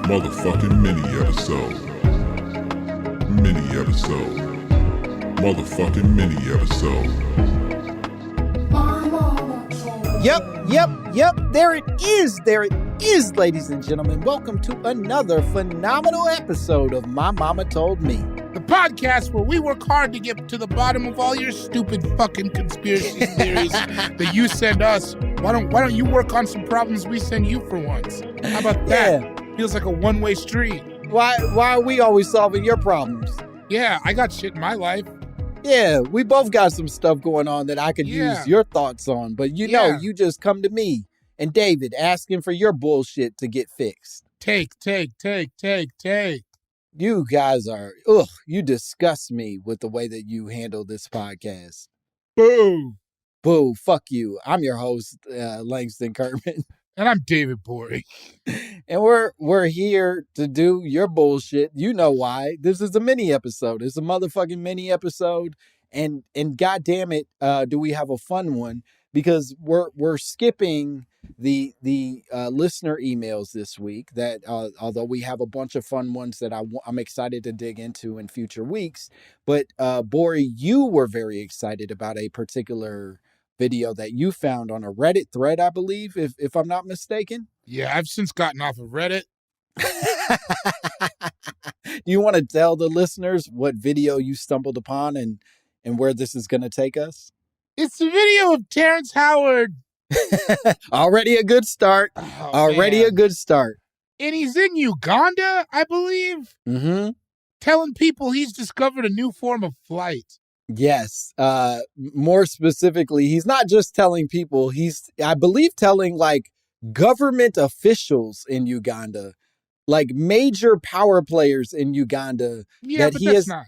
Motherfucking mini episode. Mini episode. Motherfucking mini episode. Yep. There it is, ladies and gentlemen. Welcome to another phenomenal episode of My Mama Told Me. The podcast where we work hard to get to the bottom of all your stupid fucking conspiracy theories that you send us. Why don't you work on some problems we send you for once? How about that? Yeah. Feels like a one-way street. Why are we always solving your problems? Yeah, I got shit in my life. Yeah, we both got some stuff going on that I could use your thoughts on. But you know, you just come to me and David asking for your bullshit to get fixed. Take. You guys are, you disgust me with the way that you handle this podcast. Boo. Fuck you. I'm your host, Langston Kerman. And I'm David Borey. And we're here to do your bullshit. You know why. This is a mini episode. It's a motherfucking mini episode. And God damn it, do we have a fun one? Because we're skipping the listener emails this week. That although we have a bunch of fun ones that I'm excited to dig into in future weeks. But Borey, you were very excited about a particular video that you found on a Reddit thread, I believe, if I'm not mistaken. Yeah, I've since gotten off of Reddit. You want to tell the listeners what video you stumbled upon and where this is going to take us? It's the video of Terrence Howard. Already a good start. A good start. And he's in Uganda, I believe. Mm-hmm. Telling people he's discovered a new form of flight. Yes. More specifically, he's not just telling people, he's, I believe, telling like government officials in Uganda, like major power players in Uganda. Yeah, but that's not.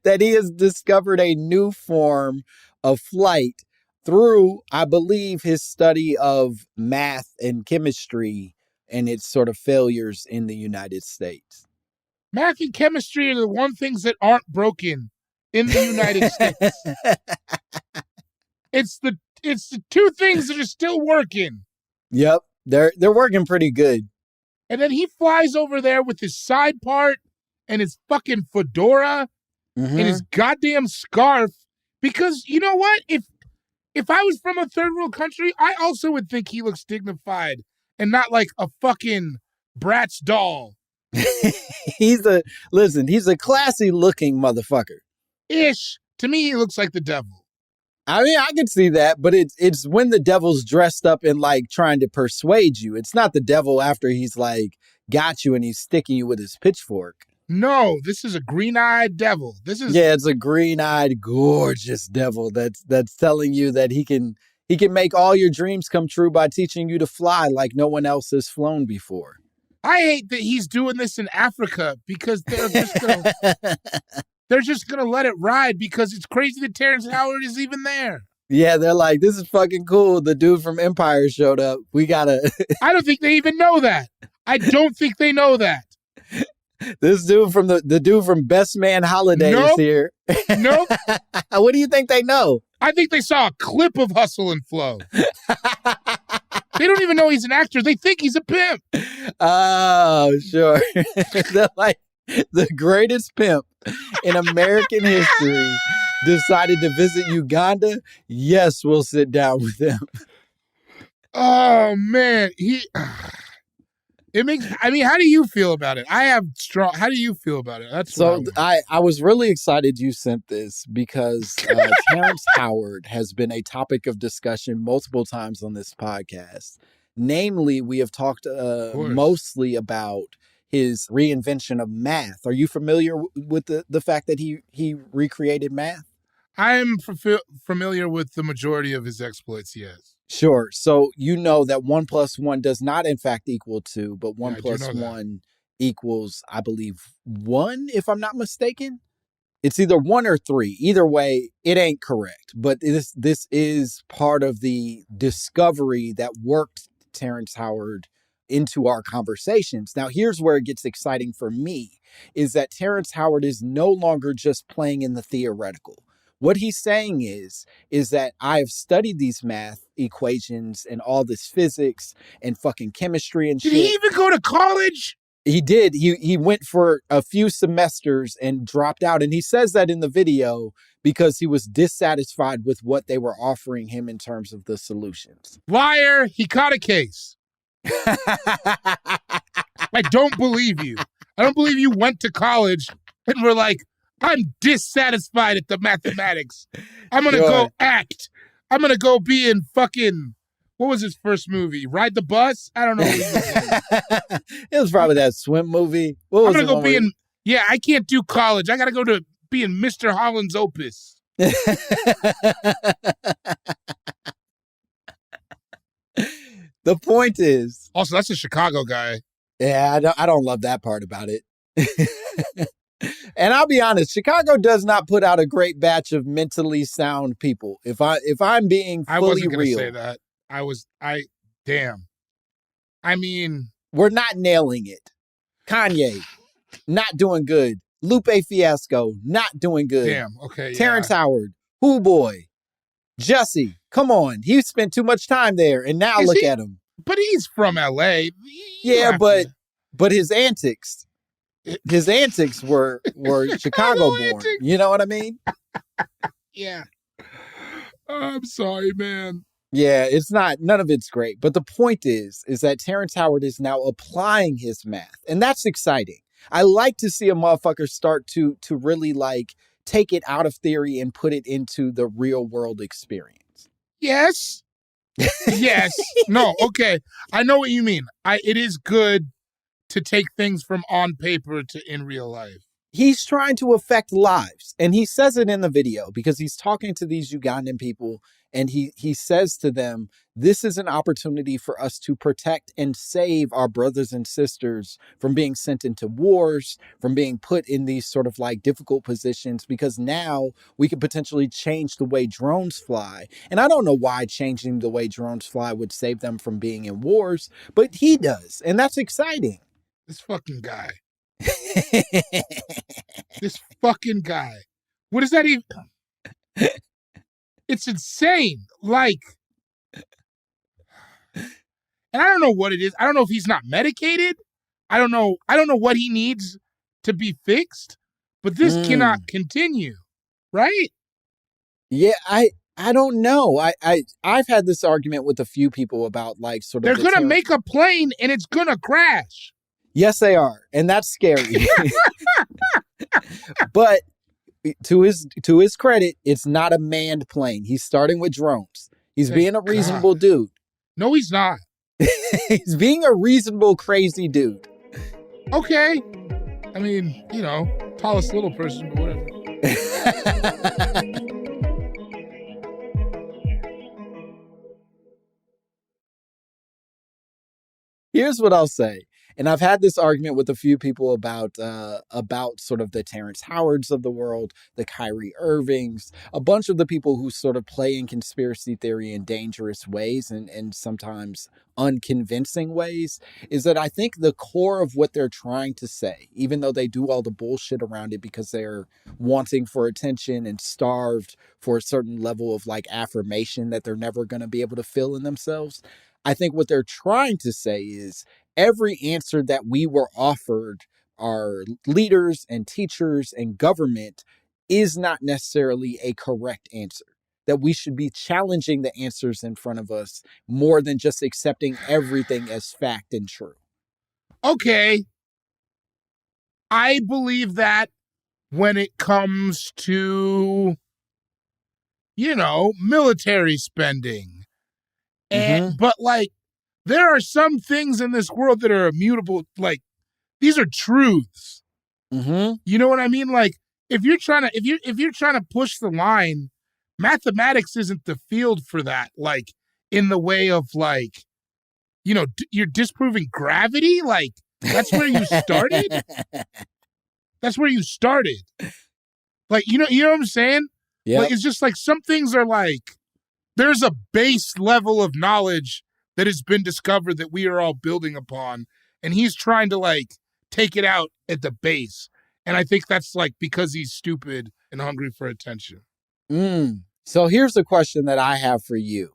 That he has discovered a new form of flight through, I believe, his study of math and chemistry and its sort of failures in the United States. Math and chemistry are the one things that aren't broken in the United States. It's the two things that are still working. Yep, they're working pretty good. And then he flies over there with his side part and his fucking fedora and his goddamn scarf. Because you know what? If I was from a third world country, I also would think he looks dignified and not like a fucking Bratz doll. He's a classy looking motherfucker. Ish. To me, he looks like the devil. I mean, I can see that, but it's when the devil's dressed up and like trying to persuade you. It's not the devil after he's like got you and he's sticking you with his pitchfork. No, this is a green-eyed devil. It's a green-eyed, gorgeous devil that's telling you that he can make all your dreams come true by teaching you to fly like no one else has flown before. I hate that he's doing this in Africa because they're just gonna let it ride because it's crazy that Terrence Howard is even there. Yeah, they're like, this is fucking cool. The dude from Empire showed up. We gotta. I don't think they even know that. I don't think they know that. This dude from the dude from Best Man Holiday is here. Nope. What do you think they know? I think they saw a clip of Hustle and Flow. They don't even know he's an actor. They think he's a pimp. Oh, sure. They're like, the greatest pimp in American history decided to visit Uganda. Yes, we'll sit down with him. Oh, man. How do you feel about it? How do you feel about it? That's so I was really excited you sent this because Terrence Howard has been a topic of discussion multiple times on this podcast. Namely, we have talked mostly about his reinvention of math. Are you familiar with the fact that he recreated math? I'm familiar with the majority of his exploits, yes. Sure. So you know that 1 + 1 does not, in fact, equal 2, but 1 + 1 equals, I believe, 1, if I'm not mistaken. It's either 1 or 3. Either way, it ain't correct. But this is part of the discovery that worked Terrence Howard into our conversations. Now, here's where it gets exciting for me, is that Terrence Howard is no longer just playing in the theoretical. What he's saying is that I have studied these math equations and all this physics and fucking chemistry and Did shit. he even go to college? He did. He went for a few semesters and dropped out. And he says that in the video because he was dissatisfied with what they were offering him in terms of the solutions. Liar. He caught a case. I don't believe you. I don't believe you went to college and were like, I'm dissatisfied at the mathematics. I'm going to go act. I'm going to go be in fucking, what was his first movie? Ride the Bus? I don't know. It was probably that swim movie. I'm going to go be in, I can't do college. I got to go to be in Mr. Holland's Opus. The point is. Also, that's a Chicago guy. Yeah, I don't love that part about it. And I'll be honest, Chicago does not put out a great batch of mentally sound people. If I'm being fully real. I wasn't going to say that. Damn. I mean. We're not nailing it. Kanye, not doing good. Lupe Fiasco, not doing good. Damn, okay. Terrence Howard, Who Boy, Jussie, come on. He spent too much time there, and now look at him. But he's from L.A. But his antics. His antics were Chicago born. You know what I mean? Yeah. I'm sorry, man. Yeah, it's not, none of it's great. But the point is that Terrence Howard is now applying his math. And that's exciting. I like to see a motherfucker start to really like take it out of theory and put it into the real world experience. Yes. Yes. No, okay. I know what you mean. It is good to take things from on paper to in real life. He's trying to affect lives. And he says it in the video because he's talking to these Ugandan people and he says to them, this is an opportunity for us to protect and save our brothers and sisters from being sent into wars, from being put in these sort of like difficult positions, because now we could potentially change the way drones fly. And I don't know why changing the way drones fly would save them from being in wars, but he does. And that's exciting. This fucking guy. This fucking guy. What is that even? It's insane. Like, and I don't know what it is. I don't know if he's not medicated. I don't know what he needs to be fixed, but this cannot continue. Right? Yeah, I don't know. I've had this argument with a few people about like sort of they're going to make a plane and it's going to crash. Yes, they are. And that's scary. But to his credit, it's not a manned plane. He's starting with drones. He's being a reasonable dude. No, he's not. He's being a reasonable, crazy dude. Okay. I mean, tallest little person, but whatever. Here's what I'll say. And I've had this argument with a few people about sort of the Terrence Howards of the world, the Kyrie Irvings, a bunch of the people who sort of play in conspiracy theory in dangerous ways and sometimes unconvincing ways, is that I think the core of what they're trying to say, even though they do all the bullshit around it because they're wanting for attention and starved for a certain level of like affirmation that they're never going to be able to fill in themselves, I think what they're trying to say is every answer that we were offered our leaders and teachers and government is not necessarily a correct answer. That we should be challenging the answers in front of us more than just accepting everything as fact and true. Okay. I believe that when it comes to, military spending. And but like there are some things in this world that are immutable, like these are truths. You know what I mean? Like if you're trying to push the line, mathematics isn't the field for that. Like in the way of like, you're disproving gravity. Like that's where you started. That's where you started. Like you know what I'm saying? Yeah. Like, it's just like some things are like there's a base level of knowledge that has been discovered that we are all building upon, and he's trying to like take it out at the base. And I think that's like because he's stupid and hungry for attention. So here's the question that I have for you.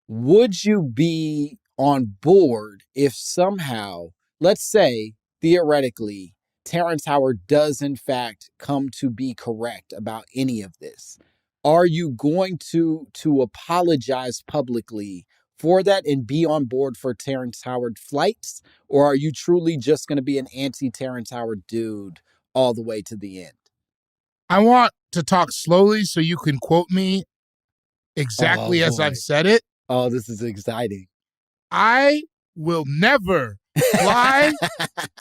Would you be on board if somehow, let's say, theoretically, Terrence Howard does in fact come to be correct about any of this? Are you going to apologize publicly for that and be on board for Terrence Howard flights? Or are you truly just going to be an anti-Terrence Howard dude all the way to the end? I want to talk slowly so you can quote me exactly as I've said it. Oh, this is exciting. I will never fly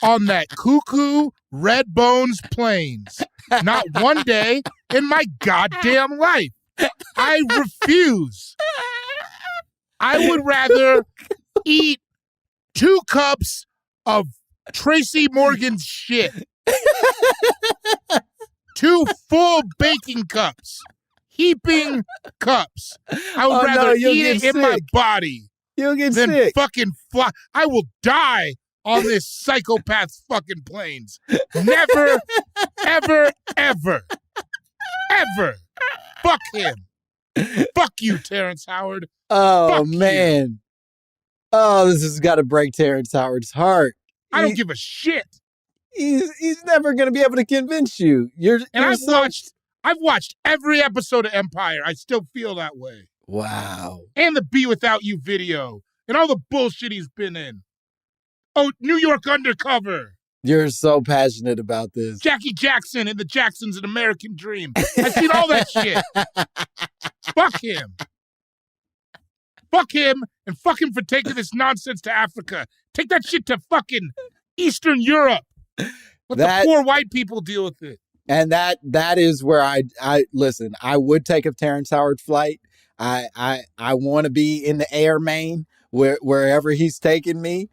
on that cuckoo Red Bones planes. Not one day in my goddamn life. I refuse. I would rather eat 2 cups of Tracy Morgan's shit. 2 full baking cups. Heaping cups. I would rather eat it in my body. You'll get than sick. Fucking fly. I will die on this psychopath's fucking planes. Never, ever, ever, ever. Fuck him. Fuck you, Terrence Howard. Oh, Fuck man. you. Oh, this has got to break Terrence Howard's heart. I don't give a shit. He's never going to be able to convince you. I've watched every episode of Empire. I still feel that way. Wow. And the Be Without You video. And all the bullshit he's been in. Oh, New York Undercover. You're so passionate about this. Jackie Jackson and the Jacksons, An American Dream. I've seen all that shit. Fuck him. Fuck him, and fuck him for taking this nonsense to Africa. Take that shit to fucking Eastern Europe. Let the poor white people deal with it. And that is where I listen. I would take a Terrence Howard flight. I want to be in the air, Maine, wherever he's taking me,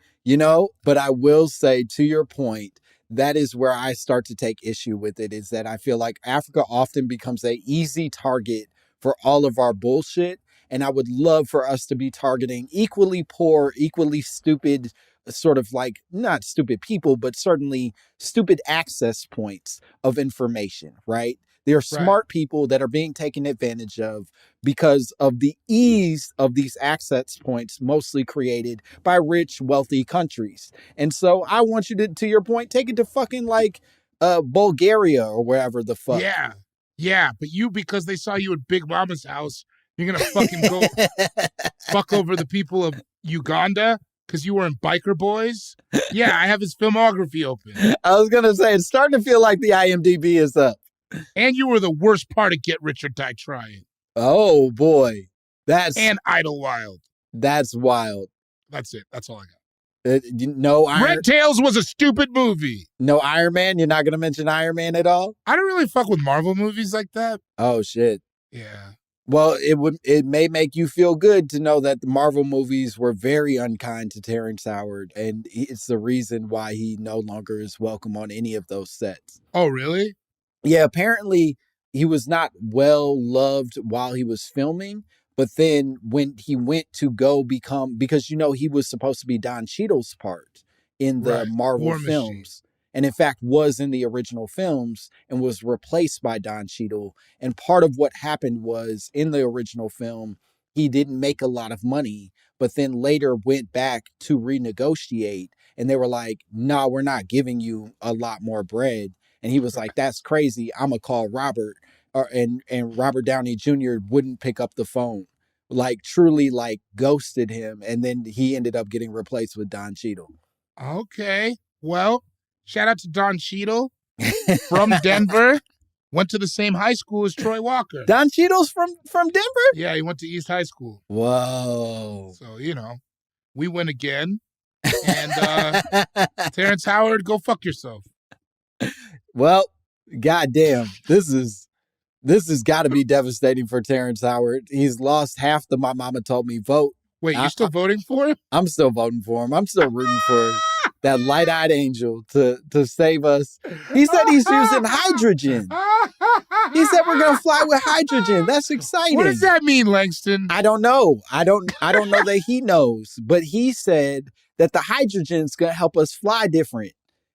But I will say, to your point, that is where I start to take issue with it. Is that I feel like Africa often becomes an easy target for all of our bullshit, and I would love for us to be targeting equally poor, equally stupid, sort of like not stupid people, but certainly stupid access points of information, right? There are smart people that are being taken advantage of because of the ease of these access points, mostly created by rich, wealthy countries. And so I want you to your point, take it to fucking like Bulgaria or wherever the fuck. Yeah, but you, because they saw you at Big Mama's house, you're gonna fucking go fuck over the people of Uganda because you were in Biker Boys. Yeah, I have his filmography open. I was gonna say, it's starting to feel like the IMDb is up. And you were the worst part of Get Rich or Die Trying. Oh boy, and Idlewild. That's wild. That's it. That's all I got. Red Tails was a stupid movie. No Iron Man? You're not going to mention Iron Man at all? I don't really fuck with Marvel movies like that. Oh, shit. Yeah. Well, it may make you feel good to know that the Marvel movies were very unkind to Terrence Howard, and it's the reason why he no longer is welcome on any of those sets. Oh, really? Yeah, apparently he was not well loved while he was filming. But then when he went to go become, because, he was supposed to be Don Cheadle's part in the Marvel films. And in fact, was in the original films and was replaced by Don Cheadle. And part of what happened was in the original film, he didn't make a lot of money, but then later went back to renegotiate. And they were like, no, we're not giving you a lot more bread. And he was like, that's crazy. I'm going to call Robert. And Robert Downey Jr. wouldn't pick up the phone, like truly like ghosted him. And then he ended up getting replaced with Don Cheadle. Okay. Well, shout out to Don Cheadle from Denver. Went to the same high school as Troy Walker. Don Cheadle's from Denver? Yeah, he went to East High School. Whoa. So, we win again. And Terrence Howard, go fuck yourself. Well, goddamn. This has got to be devastating for Terrence Howard. He's lost half the My Mama Told Me vote. Wait, you're still voting for him? I'm still voting for him. I'm still rooting for that light-eyed angel to save us. He said he's using hydrogen. He said we're going to fly with hydrogen. That's exciting. What does that mean, Langston? I don't know. I don't know that he knows. But he said that the hydrogen's going to help us fly different.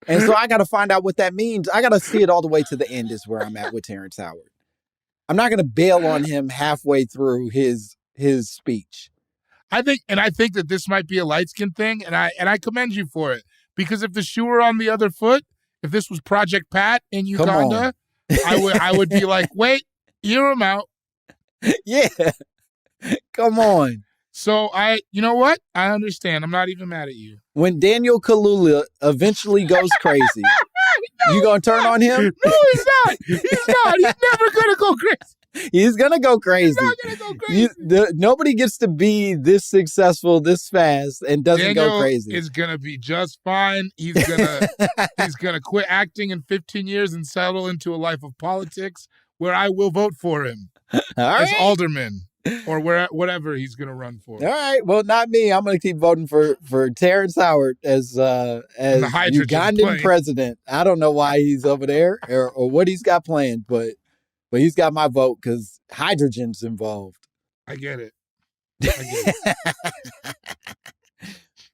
And so I got to find out what that means. I got to see it all the way to the end is where I'm at with Terrence Howard. I'm not gonna bail on him halfway through his speech. I think that this might be a light skin thing, and I commend you for it, because if the shoe were on the other foot, if this was Project Pat in Uganda, I would be like, wait, hear him out. Yeah, come on. So you know what? I understand. I'm not even mad at you. When Daniel Kaluuya eventually goes crazy, you gonna turn on him? No, he's not. He's not. He's never gonna go crazy. He's gonna go crazy. He's not gonna go crazy. Nobody gets to be this successful this fast and doesn't go crazy. Is gonna be just fine. He's gonna quit acting in 15 years and settle into a life of politics where I will vote for him as alderman. Or whatever he's going to run for. All right. Well, not me. I'm going to keep voting for Terrence Howard as Ugandan president. I don't know why he's over there or what he's got planned, but he's got my vote because hydrogen's involved. I get it.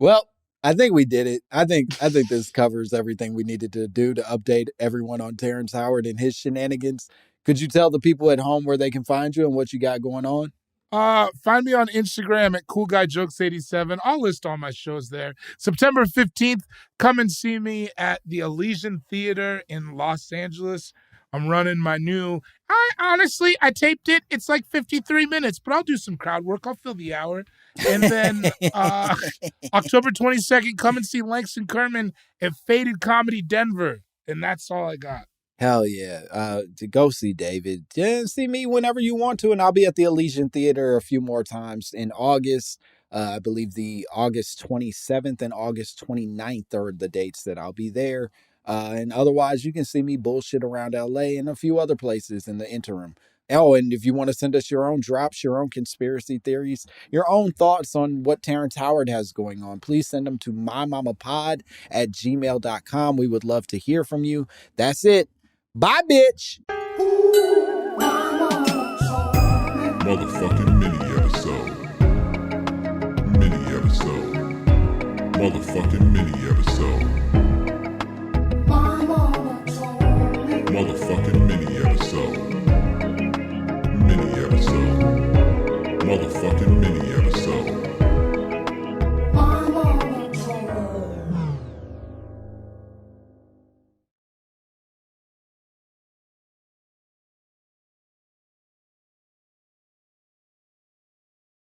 Well, I think we did it. I think this covers everything we needed to do to update everyone on Terrence Howard and his shenanigans. Could you tell the people at home where they can find you and what you got going on? Find me on Instagram at CoolGuyJokes87. I'll list all my shows there. September 15th, come and see me at the Elysian Theater in Los Angeles. I'm running my new... I taped it. It's like 53 minutes, but I'll do some crowd work. I'll fill the hour. And then October 22nd, come and see Langston Kerman at Faded Comedy Denver. And that's all I got. Hell yeah. To go see David. Yeah, see me whenever you want to, and I'll be at the Elysian Theater a few more times in August. I believe the August 27th and August 29th are the dates that I'll be there. And otherwise, you can see me bullshit around LA and a few other places in the interim. Oh, and if you want to send us your own drops, your own conspiracy theories, your own thoughts on what Terrence Howard has going on, please send them to mymommapod@gmail.com. We would love to hear from you. That's it. Bye, bitch. Motherfucking mini episode. Mini episode. Motherfucking mini episode. Motherfucking mini episode. Mini episode. Motherfucking mini episode.